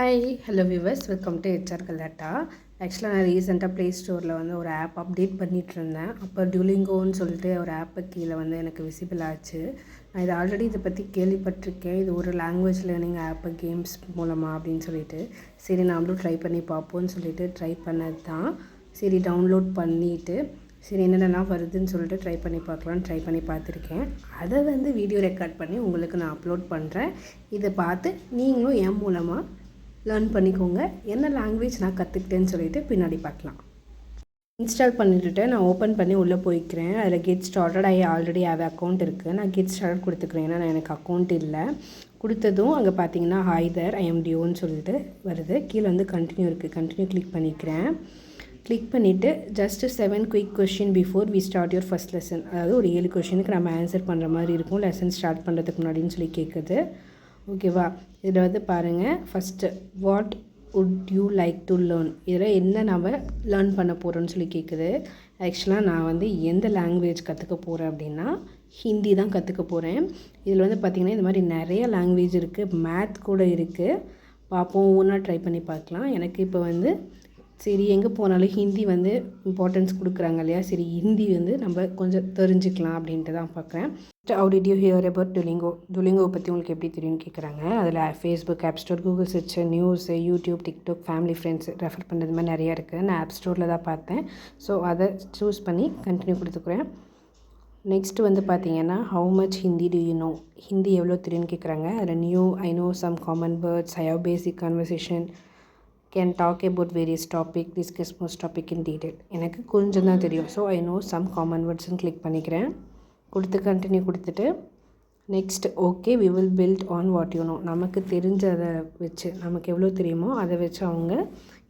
Hi hello viewers, welcome to HR கலாட்டா. ஆக்சுவலாக நான் ரீசெண்டாக ப்ளே ஸ்டோரில் ஒரு ஆப் அப்டேட் பண்ணிகிட்டு இருந்தேன். அப்போ டுலிங்கோன்னு சொல்லிட்டு ஒரு ஆப்பு கீழே எனக்கு விசிபிள் ஆச்சு. நான் இதை பற்றி கேள்விப்பட்டிருக்கேன். இது ஒரு லாங்குவேஜ் லேர்னிங் ஆப்பு, கேம்ஸ் மூலமாக அப்படின்னு சொல்லிட்டு. சரி நாமளும் ட்ரை பண்ணி பார்ப்போன்னு சொல்லிட்டு ட்ரை பண்ணது தான். சரி டவுன்லோட் பண்ணிவிட்டு சரி என்னென்னலாம் வருதுன்னு சொல்லிட்டு ட்ரை பண்ணி பார்த்துருக்கேன். அதை வீடியோ ரெக்கார்ட் பண்ணி உங்களுக்கு நான் அப்லோட் பண்ணுறேன். இதை பார்த்து நீங்களும் என் மூலமாக லேர்ன் பண்ணிக்கோங்க. என்ன லாங்குவேஜ் நான் கற்றுக்கிட்டேன்னு சொல்லிட்டு பின்னாடி பார்க்கலாம். இன்ஸ்டால் பண்ணிவிட்டு நான் ஓப்பன் பண்ணி உள்ளே போய்க்கிறேன். அதில் கெட் ஸ்டார்டட் ஆல்ரெடி அக்கௌண்ட் இருக்குது. நான் கெட் ஸ்டார்டட் கொடுத்துக்கிறேன். ஏன்னா எனக்கு அக்கௌண்ட் இல்லை. கொடுத்ததும் அங்கே பார்த்தீங்கன்னா ஹைதர் ஐஎம்டிஓன்னு சொல்லிட்டு வருது. கீழே கண்டினியூ இருக்குது. கண்டினியூ கிளிக் பண்ணிக்கிறேன். கிளிக் பண்ணிவிட்டு just 7 quick question before we start your first lesson. அதாவது ஒரு 7 கொஷினுக்கு நம்ம ஆன்சர் பண்ணுற மாதிரி இருக்கும் லெசன் ஸ்டார்ட் பண்ணுறதுக்கு முன்னாடின்னு சொல்லி கேட்குது. ஓகேவா, இதில் பாருங்கள். First what would you like to learn, இதில் என்ன நம்ம லேர்ன் பண்ண போகிறோன்னு சொல்லி கேட்குது. ஆக்சுவலாக நான் எந்த லாங்குவேஜ் கற்றுக்க போகிறேன் அப்படின்னா ஹிந்தி தான் கற்றுக்க போகிறேன். இதில் பார்த்திங்கன்னா இந்த மாதிரி நிறைய லாங்குவேஜ் இருக்குது, மேத் கூட இருக்குது. பார்ப்போம், ஒவ்வொன்றா ட்ரை பண்ணி பார்க்கலாம். எனக்கு இப்போ சரி எங்கே போனாலும் ஹிந்தி இம்பார்ட்டன்ஸ் கொடுக்குறாங்க இல்லையா, சரி ஹிந்தி நம்ம கொஞ்சம் தெரிஞ்சுக்கலாம் அப்படின்ட்டு தான் பார்க்குறேன். How did you hear about Duolingo பற்றி உங்களுக்கு எப்படி தெரியும்னு கேட்குறாங்க. அதில் Facebook, app store, Google search, news, YouTube, TikTok, family, friends refer பண்ணுறது மாதிரி நிறையா இருக்குது. நான் ஆப் ஸ்டோரில் தான் பார்த்தேன். ஸோ அதை சூஸ் பண்ணி கண்டினியூ கொடுத்துக்குறேன். நெக்ஸ்ட்டு பார்த்தீங்கன்னா how much Hindi do you know, Hindi எவ்வளோ தெரியும்னு கேட்குறாங்க. அதில் I know some common words, I have basic conversation, can talk about various topic, discuss most topic in detail. எனக்கு கொஞ்சம் தான் தெரியும். So I know some common வேர்ட்ஸ்ன்னு கிளிக் பண்ணிக்கிறேன். கொடுத்து கண்டினியூ கொடுத்துட்டு next okay we will build on what you know, நமக்கு தெரிஞ்சதை வச்சு நமக்கு எவ்வளோ தெரியுமோ அதை வச்சு அவங்க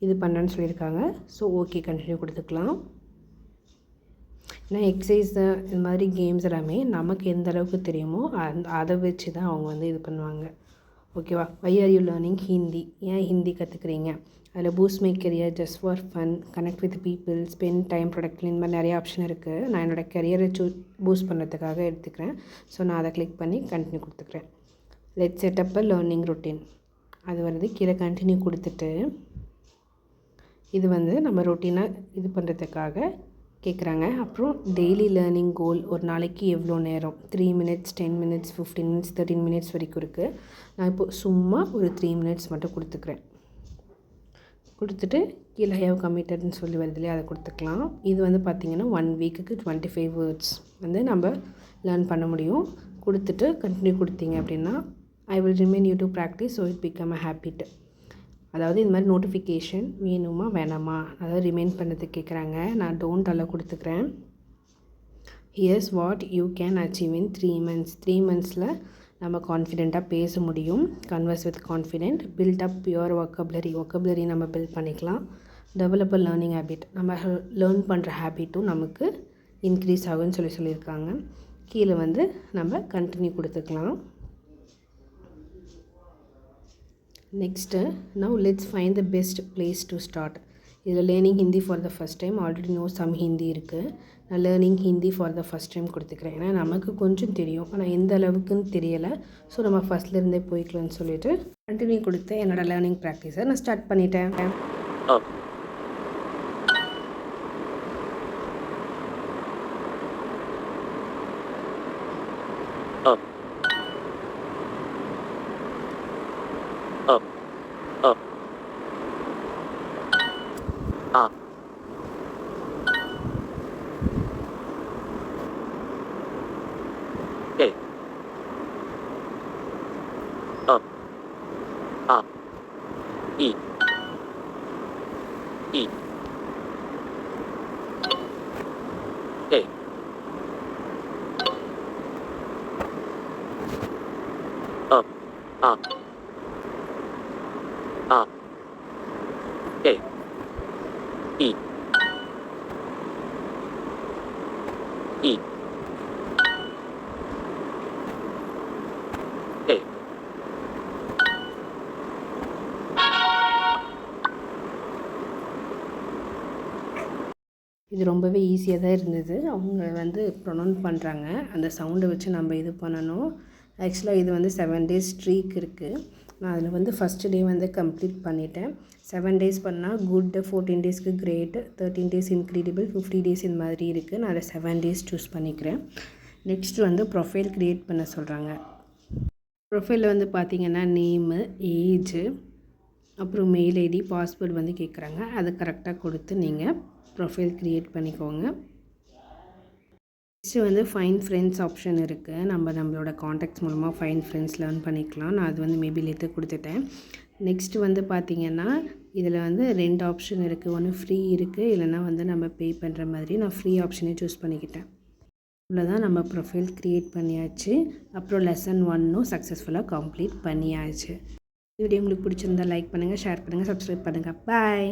இது பண்ணுறேன்னு சொல்லியிருக்காங்க. ஸோ ஓகே கண்டினியூ கொடுத்துக்கலாம். ஏன்னா எக்ஸசைஸ் இது மாதிரி கேம்ஸ் எல்லாமே நமக்கு எந்த அளவுக்கு தெரியுமோ அதை வச்சு தான் அவங்க இது பண்ணுவாங்க. ஓகேவா, why are you learning Hindi, ஏன் ஹிந்தி கற்றுக்குறீங்க. அதில் boost my career, just for fun, connect with people, spend time, productively, இந்த மாதிரி நிறைய ஆப்ஷன் இருக்குது. நான் என்னோடய கெரியரை பூஸ்ட் பண்ணுறதுக்காக எடுத்துக்கிறேன். ஸோ நான் அதை கிளிக் பண்ணி கண்டினியூ கொடுத்துக்கிறேன். Let setup a learning routine, அது கீழே கண்டினியூ கொடுத்துட்டு இது நம்ம ரொட்டீனாக இது பண்ணுறதுக்காக கேட்குறாங்க. அப்புறம் டெய்லி லேர்னிங் கோல், ஒரு நாளைக்கு எவ்வளோ நேரம், 3 மினிட்ஸ், 10 மினிட்ஸ், 15 மினிட்ஸ், 13 மினிட்ஸ் வரைக்கும் இருக்குது. நான் இப்போது சும்மா ஒரு 3 மினிட்ஸ் மட்டும் கொடுத்துக்கிறேன். கொடுத்துட்டு கீழே ஹேவ் கமிட்டட்னு சொல்லி வருது இல்லையா, அதை கொடுத்துக்கலாம். இது பார்த்திங்கன்னா 1 வீக்குக்கு 25 வேர்ட்ஸ் நம்ம லேர்ன் பண்ண முடியும். கொடுத்துட்டு கண்டினியூ கொடுத்தீங்க அப்படின்னா I will remain you to practice so it become a habit. அதாவது இந்த மாதிரி நோட்டிஃபிகேஷன் வேணுமா வேணாமா, அதாவது ரிமைண்ட் பண்ணதுக்கு கேட்குறாங்க. நான் டோன்ட் அல்ல கொடுத்துக்கிறேன். Here's what you can achieve in 3 months. 3 monthஸில் நம்ம கான்ஃபிடெண்ட்டாக பேச முடியும். Converse with confident, build up your vocabulary நம்ம பில்ட் பண்ணிக்கலாம். டெவலப் அ லேர்னிங் ஹேபிட், நம்ம லேர்ன் பண்ணுற ஹேபிட்டும் நமக்கு இன்க்ரீஸ் ஆகும்னு சொல்லியிருக்காங்க. கீழே நம்ம கண்டினியூ கொடுத்துக்கலாம். Next now let's find the best place to start. இதில் learning Hindi for the first time, already know some Hindi இருக்குது. நான் learning Hindi for the first time கொடுத்துக்கிறேன். ஏன்னா நமக்கு கொஞ்சம் தெரியும், ஆனால் எந்த அளவுக்குன்னு தெரியலை. ஸோ நம்ம ஃபஸ்ட்லேருந்தே போய்க்கலாம்னு சொல்லிட்டு கண்டினியூ கொடுத்து என்னோடய லேர்னிங் ப்ராக்டிஸை நான் ஸ்டார்ட் பண்ணிட்டேன். இது ரொம்பவே ஈஸியாக தான் இருந்தது. அவங்க ப்ரொனவுன்ஸ் பண்ணுறாங்க, அந்த சவுண்டை வச்சு நம்ம இது பண்ணணும். ஆக்சுவலாக இது 7 days ஸ்ட்ரீக் இருக்குது. நான் அதில் வந்து ஃபஸ்ட்டு டே வந்து கம்ப்ளீட் பண்ணிட்டேன். 7 டேஸ் பண்ணால் குட், 14 டேஸ்க்கு கிரேட், 13 டேஸ் இன்க்ரெடிபிள், 50 டேஸ் இந்த மாதிரி இருக்குது. நான் அதில் 7 டேஸ் சூஸ் பண்ணிக்கிறேன். நெக்ஸ்ட்டு வந்து ப்ரொஃபைல் க்ரியேட் பண்ண சொல்கிறாங்க. ப்ரொஃபைலில் வந்து பார்த்திங்கன்னா நேமு, ஏஜு, அப்புறம் மெயில் ஐடி, பாஸ்வேர்டு வந்து கேட்குறாங்க. அதை கரெக்டாக கொடுத்து நீங்கள் ப்ரொஃபைல் க்ரியேட் பண்ணிக்கோங்க. நெக்ஸ்ட்டு வந்து ஃபைண்ட் ஃப்ரெண்ட்ஸ் ஆப்ஷன் இருக்குது. நம்மளோட காண்டாக்ட்ஸ் மூலமாக ஃபைண்ட் ஃப்ரெண்ட்ஸ் லேர்ன் பண்ணிக்கலாம். நான் அது வந்து மேபி லேட்டர் கொடுத்துட்டேன். நெக்ஸ்ட்டு வந்து பார்த்திங்கன்னா இதில் வந்து 2 ஆப்ஷன் இருக்குது. ஒன்று ஃப்ரீ இருக்குது, இல்லைனா வந்து நம்ம பே பண்ணுற மாதிரி. நான் ஃப்ரீ ஆப்ஷனே சூஸ் பண்ணிக்கிட்டேன். இவ்வளோதான், நம்ம ப்ரொஃபைல் க்ரியேட் பண்ணியாச்சு. அப்புறம் லெசன் 1ம் சக்ஸஸ்ஃபுல்லாக கம்ப்ளீட் பண்ணியாச்சு. வீடியோ உங்களுக்கு பிடிச்சிருந்தா லைக் பண்ணுங்கள், ஷேர் பண்ணுங்கள், சப்ஸ்கிரைப் பண்ணுங்கள். பாய்.